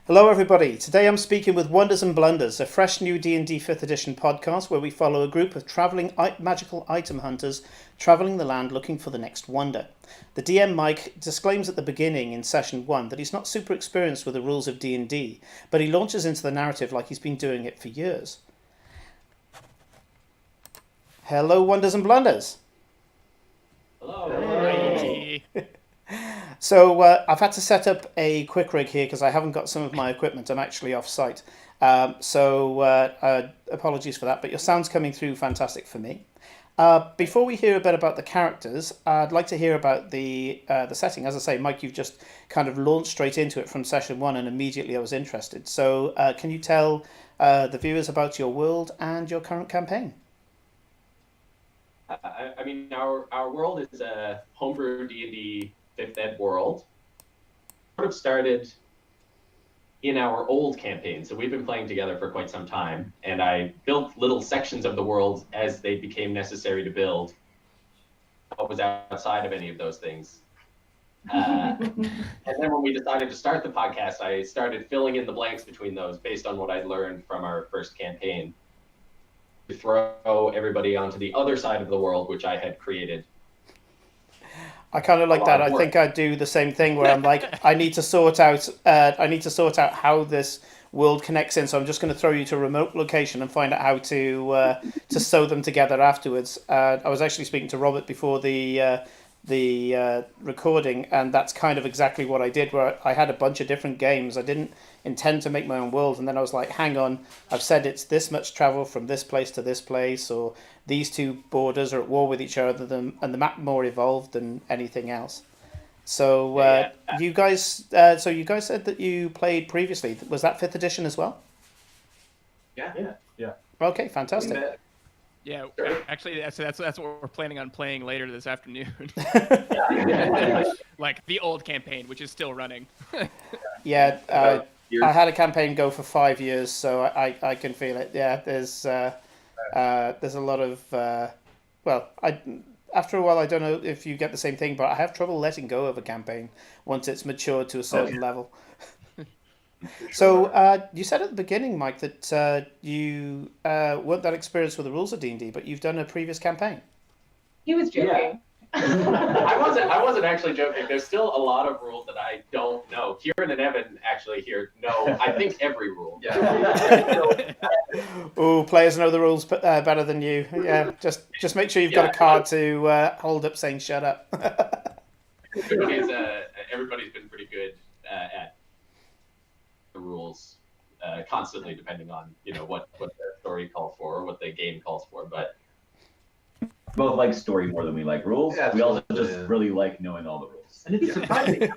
Hello, everybody. Today I'm speaking with Wonders and Blunders, a fresh new D&D 5th edition podcast where we follow a group of travelling magical item hunters travelling the land looking for the next wonder. The DM Mike disclaims at the beginning in session 1 that he's not super experienced with the rules of D&D, but he launches into the narrative like he's been doing it for years. Hello, Wonders and Blunders. Hello. Hey. So I've had to set up a quick rig here because I haven't got some of my equipment. I'm actually off site. Apologies for that, but your sound's coming through fantastic for me. Before we hear a bit about the characters, I'd like to hear about the setting. As I say, Mike, you've just kind of launched straight into it from session 1 and immediately I was interested. So can you tell the viewers about your world and your current campaign? I mean, our world is a homebrew D&D 5th Ed world. Sort of started in our old campaign, so we've been playing together for quite some time, and I built little sections of the world as they became necessary to build. What was outside of any of those things. And then when we decided to start the podcast, I started filling in the blanks between those based on what I'd learned from our first campaign. To throw everybody onto the other side of the world, which I had created. I kind of like that. I think I do the same thing where I'm like, I need to sort out how this world connects in. So I'm just going to throw you to a remote location and find out how to sew them together afterwards. I was actually speaking to Robert before the recording, and that's kind of exactly what I did. Where I had a bunch of different games. I didn't intend to make my own world, and then I was like, hang on, I've said it's this much travel from this place to this place, or these two borders are at war with each other, and the map more evolved than anything else. So you guys said that you played previously. Was that 5th edition as well? Yeah. Okay, fantastic. Yeah, actually, that's what we're planning on playing later this afternoon. Like the old campaign, which is still running. Yeah, I had a campaign go for 5 years, so I can feel it. Yeah, there's a lot of after a while, I don't know if you get the same thing, but I have trouble letting go of a campaign once it's matured to a certain level. So you said at the beginning, Mike, that you weren't that experienced with the rules of D&D, but you've done a previous campaign. He was joking. I wasn't actually joking. There's still a lot of rules that I don't know. Kieran and Evan actually here know, I think, every rule. Yeah. Oh, players know the rules better than you. Yeah, just make sure you've got a card to hold up saying "shut up." Everybody's been pretty good at the rules, constantly, depending on what the story calls for or what the game calls for, but. Both like story more than we like rules. Yeah, we also just really like knowing all the rules. And it's surprising.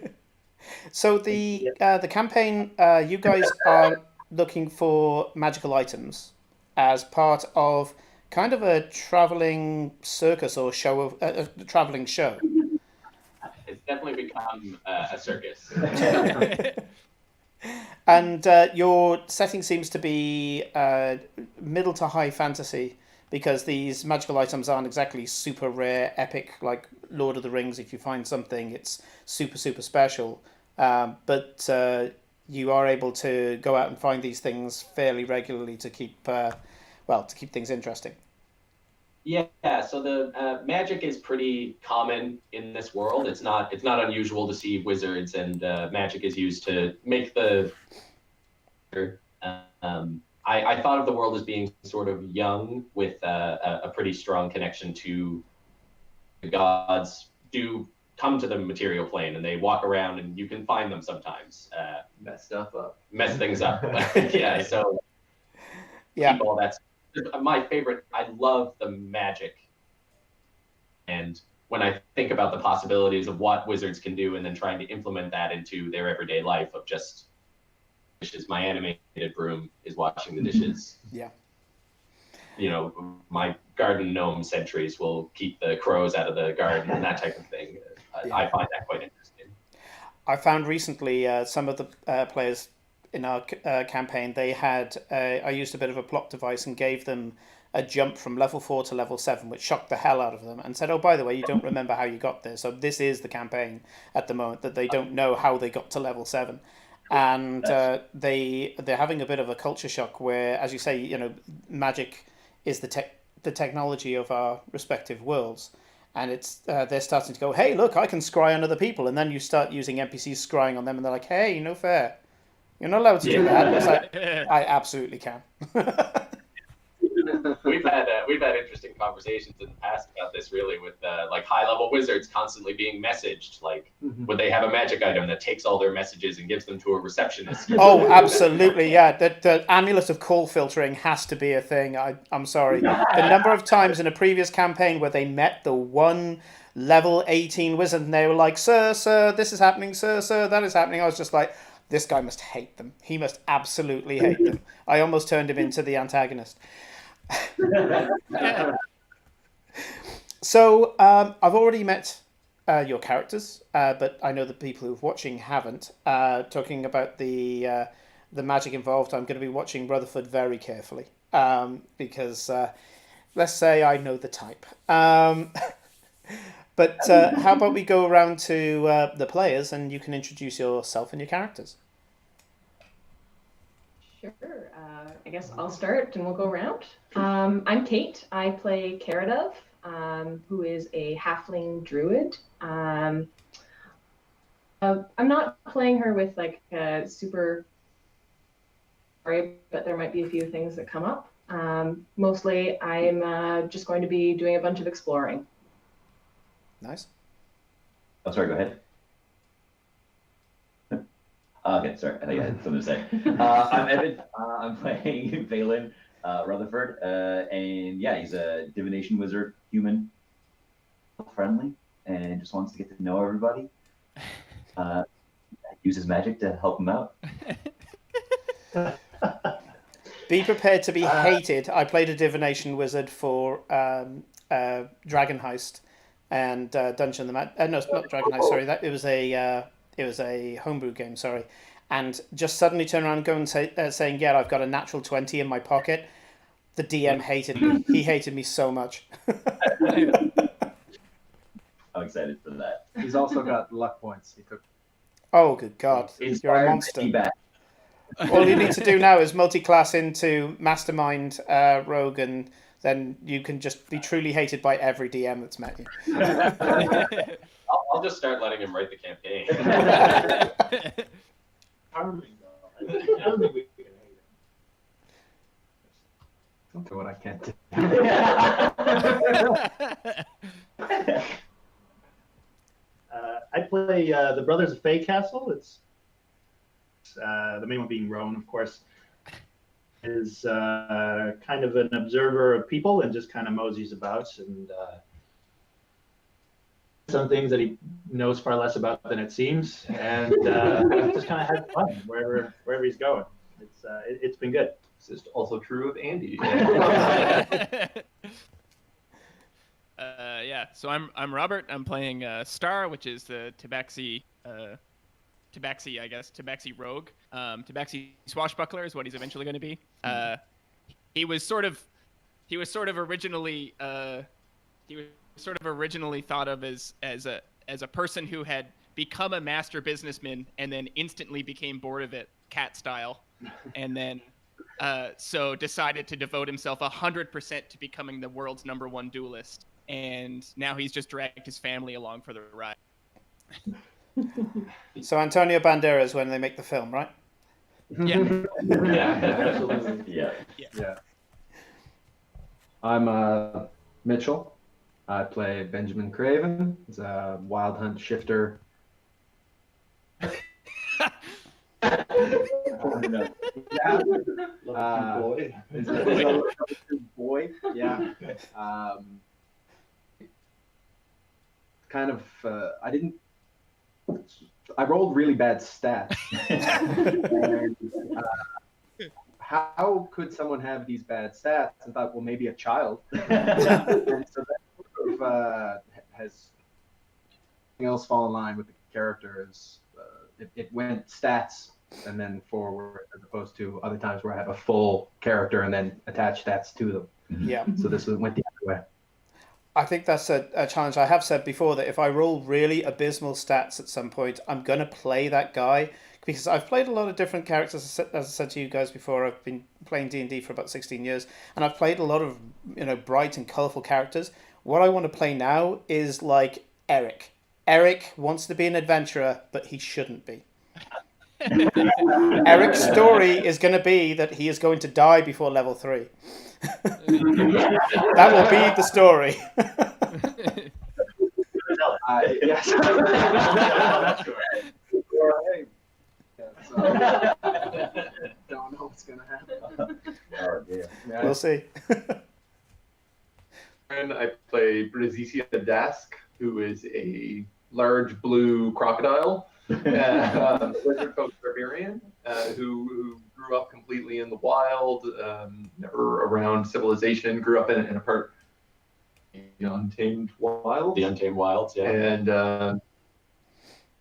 So the campaign, you guys are looking for magical items as part of kind of a traveling circus or show of a traveling show. It's definitely become a circus. And your setting seems to be middle to high fantasy, because these magical items aren't exactly super rare, epic, like Lord of the Rings. If you find something, it's super, super special. But you are able to go out and find these things fairly regularly to keep things interesting. Yeah, so the magic is pretty common in this world. It's not unusual to see wizards, and magic is used to make the. I thought of the world as being sort of young, with a pretty strong connection to the gods. Do come to the material plane, and they walk around, and you can find them sometimes. Mess stuff up. Mess things up. Yeah. So. Yeah. People, that's my favorite. I love the magic, and when I think about the possibilities of what wizards can do, and then trying to implement that into their everyday life of just. Dishes. My animated broom is washing the dishes. Yeah. My garden gnome sentries will keep the crows out of the garden and that type of thing. Yeah. I find that quite interesting. I found recently some of the players in our campaign, they had I used a bit of a plot device and gave them a jump from level 4 to level 7, which shocked the hell out of them, and said, oh, by the way, you don't remember how you got there. So this is the campaign at the moment, that they don't know how they got to level 7. and they're having a bit of a culture shock where, as you say, magic is the technology of our respective worlds, and it's they're starting to go, hey, look, I can scry on other people, and then you start using NPCs scrying on them, and they're like, hey, no fair, you're not allowed to do that. And it's like, I absolutely can. We've had interesting conversations in the past about this, really, with like high-level wizards constantly being messaged. Like, would they have a magic item that takes all their messages and gives them to a receptionist? Oh, absolutely, yeah. The amulet of call filtering has to be a thing. I'm sorry. The number of times in a previous campaign where they met the one level 18 wizard and they were like, sir, this is happening, sir, that is happening. I was just like, this guy must hate them. He must absolutely hate them. I almost turned him into the antagonist. So I've already met your characters, but I know the people who are watching haven't. Talking about the magic involved, I'm going to be watching Rutherford very carefully because let's say I know the type. But how about we go around to the players and you can introduce yourself and your characters. Sure. I guess I'll start and we'll go around. I'm Kate. I play Karadov, who is a halfling druid. I'm not playing her with like a super story, but there might be a few things that come up. Mostly, I'm just going to be doing a bunch of exploring. Nice. Oh, sorry, go ahead. Okay, sorry, I think I had something to say. I'm Evan. I'm playing Valen Rutherford, and yeah, he's a divination wizard, human, friendly, and just wants to get to know everybody. Uses magic to help him out. Be prepared to be hated. I played a divination wizard for Dragon Heist and Dungeon the no, it's not Dragon Heist. Sorry, it was a homebrew game. Sorry, and just suddenly turn around and go and saying, "Yeah, I've got a natural 20 in my pocket." The DM hated me. He hated me so much. I'm excited for that. He's also got luck points. He took. Oh, good God! You're a monster. All you need to do now is multi-class into Mastermind Rogue, and then you can just be truly hated by every DM that's met you. I'll just start letting him write the campaign. Charming, though. I don't think we can hate him. Don't do what I can't do. I play the Brothers of Fey Castle. It's the main one being Roan, of course, is kind of an observer of people and just kind of moseys about and some things that he knows far less about than it seems, and just kind of has fun wherever he's going. It's been good. This is also true of Andy. Yeah, so I'm Robert. I'm playing Star, which is the Tabaxi, I guess, Tabaxi rogue. Tabaxi swashbuckler is what he's eventually going to be. He was sort of originally thought of as a person who had become a master businessman and then instantly became bored of it, cat style, and then so decided to devote himself 100% to becoming the world's #1 duelist. And now he's just dragged his family along for the ride. So Antonio Banderas when they make the film, right? Yeah. Yeah, absolutely. Yeah. I'm Mitchell. I play Benjamin Craven. He's a wild hunt shifter. Boy. Boy, yeah. Kind of, I rolled really bad stats. And, how could someone have these bad stats? I thought, well, maybe a child. And so that sort of has something else fall in line with the character. Is it went stats and then forward, as opposed to other times where I have a full character and then attach stats to them. Yeah. So this went the other way. I think that's a challenge. I have said before that if I roll really abysmal stats at some point, I'm going to play that guy because I've played a lot of different characters. As I said to you guys before, I've been playing D&D for about 16 years, and I've played a lot of bright and colourful characters. What I want to play now is like Eric. Eric wants to be an adventurer, but he shouldn't be. Eric's story is going to be that he is going to die before level 3. That will be the story. Yes. That's correct. Right. Yeah, so, don't know what's gonna happen. Oh, yeah. Yeah. We'll see. And I play Brazicia Dask, who is a large blue crocodile, lizard folk barbarian, who grew up completely in the wild, never around civilization, grew up in a part of the untamed wild. The Untamed Wilds, yeah. And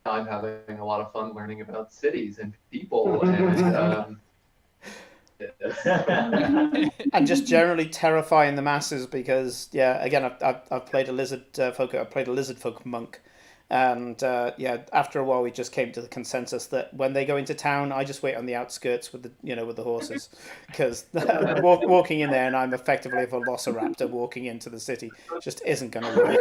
I'm having a lot of fun learning about cities and people, and And just generally terrifying the masses because, yeah, again, I've played a lizard folk. I played a lizard folk monk, and after a while we just came to the consensus that when they go into town, I just wait on the outskirts with the horses, because walking in there and I'm effectively a velociraptor walking into the city just isn't going to work.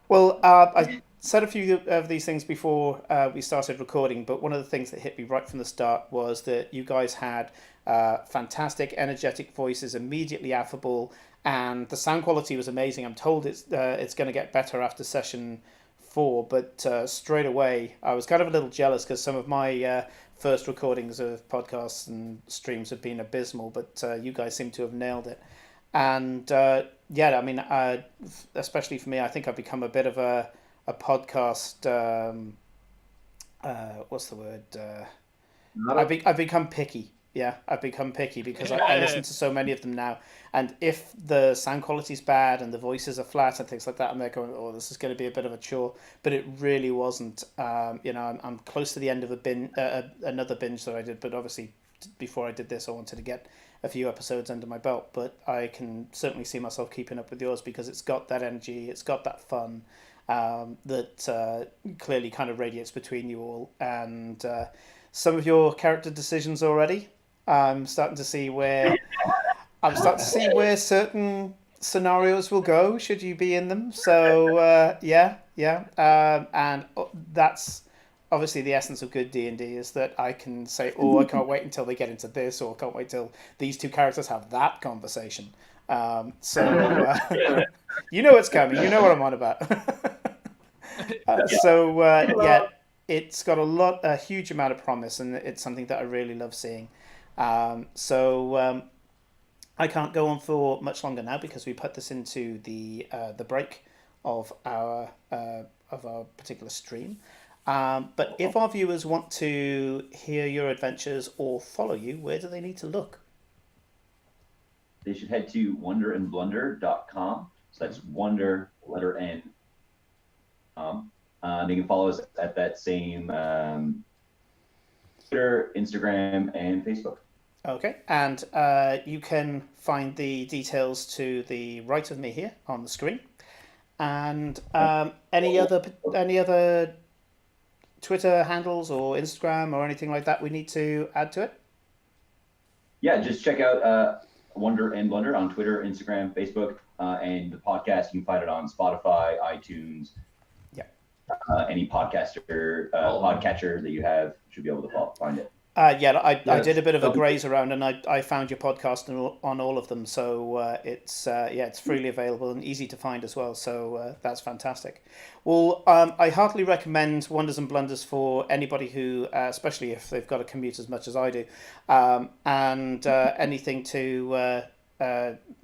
Well, I said a few of these things before we started recording, but one of the things that hit me right from the start was that you guys had fantastic, energetic voices, immediately affable, and the sound quality was amazing. I'm told it's going to get better after session 4, but straight away I was kind of a little jealous because some of my first recordings of podcasts and streams have been abysmal, but you guys seem to have nailed it. And I mean, especially for me, I think I've become a bit of a podcast. What's the word? I've become picky. Yeah, I've become picky because I listen to so many of them now. And if the sound quality is bad and the voices are flat and things like that, I'm there going, "Oh, this is going to be a bit of a chore." But it really wasn't. I'm close to the end of another binge that I did, but obviously before I did this, I wanted to get a few episodes under my belt. But I can certainly see myself keeping up with yours because it's got that energy, it's got that fun. That clearly kind of radiates between you all, and some of your character decisions already. I'm starting to see where certain scenarios will go should you be in them. So and that's obviously the essence of good D&D is that I can say, "Oh, I can't wait until they get into this," or "I can't wait till these two characters have that conversation." You know what's coming. You know what I'm on about. It's got a huge amount of promise, and it's something that I really love seeing. I can't go on for much longer now because we put this into the break of our particular stream. But if our viewers want to hear your adventures or follow you, where do they need to look? They should head to wonderandblunder.com. So that's wonder, letter N. They can follow us at that same Twitter, Instagram, and Facebook. Okay, and you can find the details to the right of me here on the screen. And any other Twitter handles or Instagram or anything like that we need to add to it? Yeah, just check out Wonder and Blunder on Twitter, Instagram, Facebook, and the podcast. You can find it on Spotify, iTunes. Yeah. Any podcatcher that you have should be able to find it. I did a bit of a graze around, and I found your podcast on all of them. So it's freely available and easy to find as well. So that's fantastic. Well, I heartily recommend Wonders and Blunders for anybody who, especially if they've got a commute as much as I do, and anything to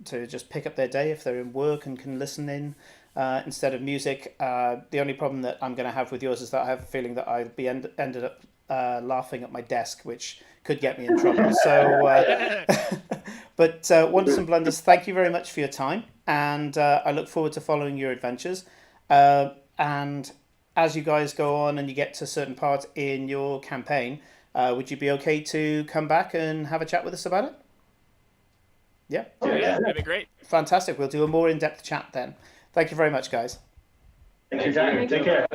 just pick up their day if they're in work and can listen in. Instead of music. The only problem that I'm going to have with yours is that I have a feeling that I'll be ended up laughing at my desk, which could get me in trouble. So, but Wonders and Blunders, thank you very much for your time, and I look forward to following your adventures. And as you guys go on and you get to certain parts in your campaign, would you be okay to come back and have a chat with us about it? Yeah? Yeah, that'd be great. Fantastic. We'll do a more in-depth chat then. Thank you very much, guys. Thanks for your time. Take care.